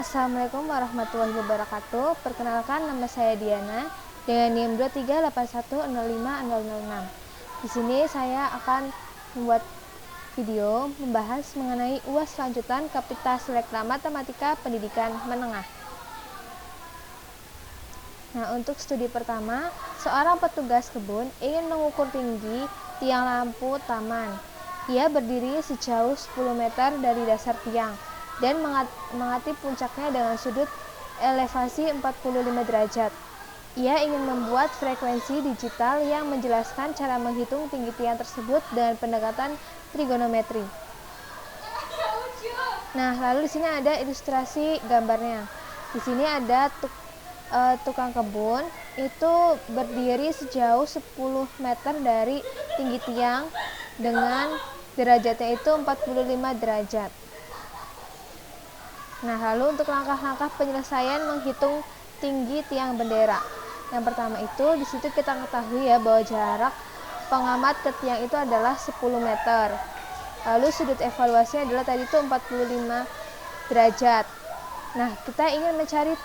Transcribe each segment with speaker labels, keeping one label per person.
Speaker 1: Assalamualaikum warahmatullahi wabarakatuh. Perkenalkan, nama saya Diana dengan NIM 2381050006. Di sini saya akan membuat video membahas mengenai UAS lanjutan Kapita Selekta Matematika Pendidikan Menengah. Nah, untuk studi pertama, seorang petugas kebun ingin mengukur tinggi tiang lampu taman. Ia berdiri sejauh 10 meter dari dasar tiang dan mengamati puncaknya dengan sudut elevasi 45 derajat. Ia ingin membuat frekuensi digital yang menjelaskan cara menghitung tinggi tiang tersebut dengan pendekatan trigonometri. Nah, lalu di sini ada ilustrasi gambarnya. Di sini ada tukang kebun itu berdiri sejauh 10 meter dari tinggi tiang dengan derajatnya itu 45 derajat. Nah, lalu untuk langkah-langkah penyelesaian menghitung tinggi tiang bendera. Yang pertama itu, di situ kita ketahui ya bahwa jarak pengamat ke tiang itu adalah 10 meter. Lalu sudut evaluasinya adalah tadi itu 45 derajat. Nah, kita ingin mencari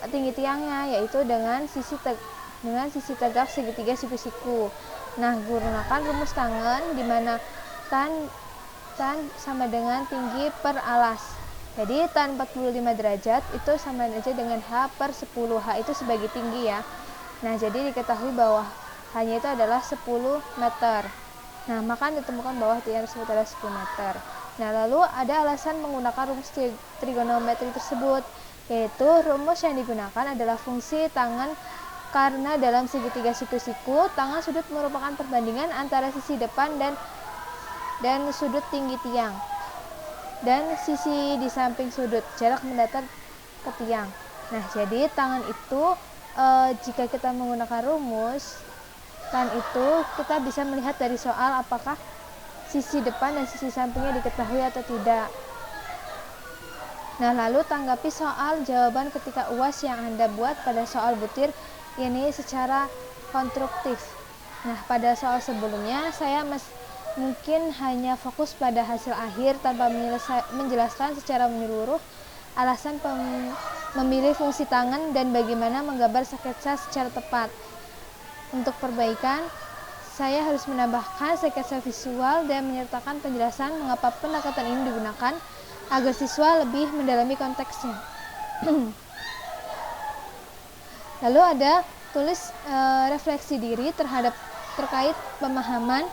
Speaker 1: tinggi tiangnya, yaitu dengan sisi tegak segitiga siku-siku. Nah, gunakan rumus tangen di mana tan sama dengan tinggi per alas. Jadi tan 45 derajat itu sama saja dengan H per 10. H itu sebagai tinggi ya. Nah, jadi diketahui bahwa hanya itu adalah 10 meter. Nah, maka ditemukan bahwa tiang tersebut adalah 10 meter. Nah, lalu ada alasan menggunakan rumus trigonometri tersebut, yaitu rumus yang digunakan adalah fungsi tangen karena dalam segitiga siku-siku, tangan sudut merupakan perbandingan antara sisi depan dan sudut tinggi tiang dan sisi di samping sudut, jarak mendatar ke tiang. Nah, jadi tangan itu jika kita menggunakan rumus tan itu, kita bisa melihat dari soal apakah sisi depan dan sisi sampingnya diketahui atau tidak. Nah, lalu tanggapi soal jawaban ketika UAS yang Anda buat pada soal butir ini secara konstruktif. Nah, pada soal sebelumnya saya mungkin hanya fokus pada hasil akhir tanpa menjelaskan secara menyeluruh alasan memilih fungsi tangen dan bagaimana menggambar sketsa secara tepat. Untuk perbaikan, saya harus menambahkan sketsa visual dan menyertakan penjelasan mengapa pendekatan ini digunakan agar siswa lebih mendalami konteksnya. Lalu ada tulis refleksi diri terkait pemahaman,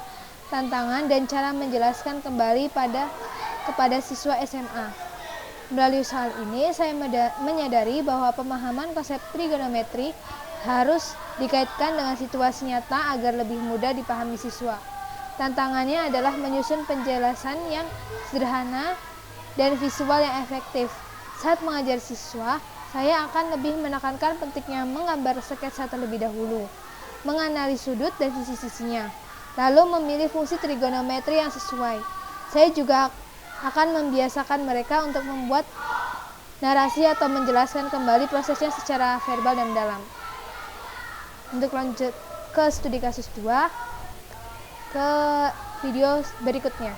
Speaker 1: tantangan, dan cara menjelaskan kembali kepada siswa SMA. Melalui soal ini, saya menyadari bahwa pemahaman konsep trigonometri harus dikaitkan dengan situasi nyata agar lebih mudah dipahami siswa. Tantangannya adalah menyusun penjelasan yang sederhana dan visual yang efektif. Saat mengajar siswa, saya akan lebih menekankan pentingnya menggambar sketsa terlebih dahulu, menganalisis sudut dan sisi-sisinya, lalu memilih fungsi trigonometri yang sesuai. Saya juga akan membiasakan mereka untuk membuat narasi atau menjelaskan kembali prosesnya secara verbal dan dalam. Untuk lanjut ke studi kasus 2, ke video berikutnya.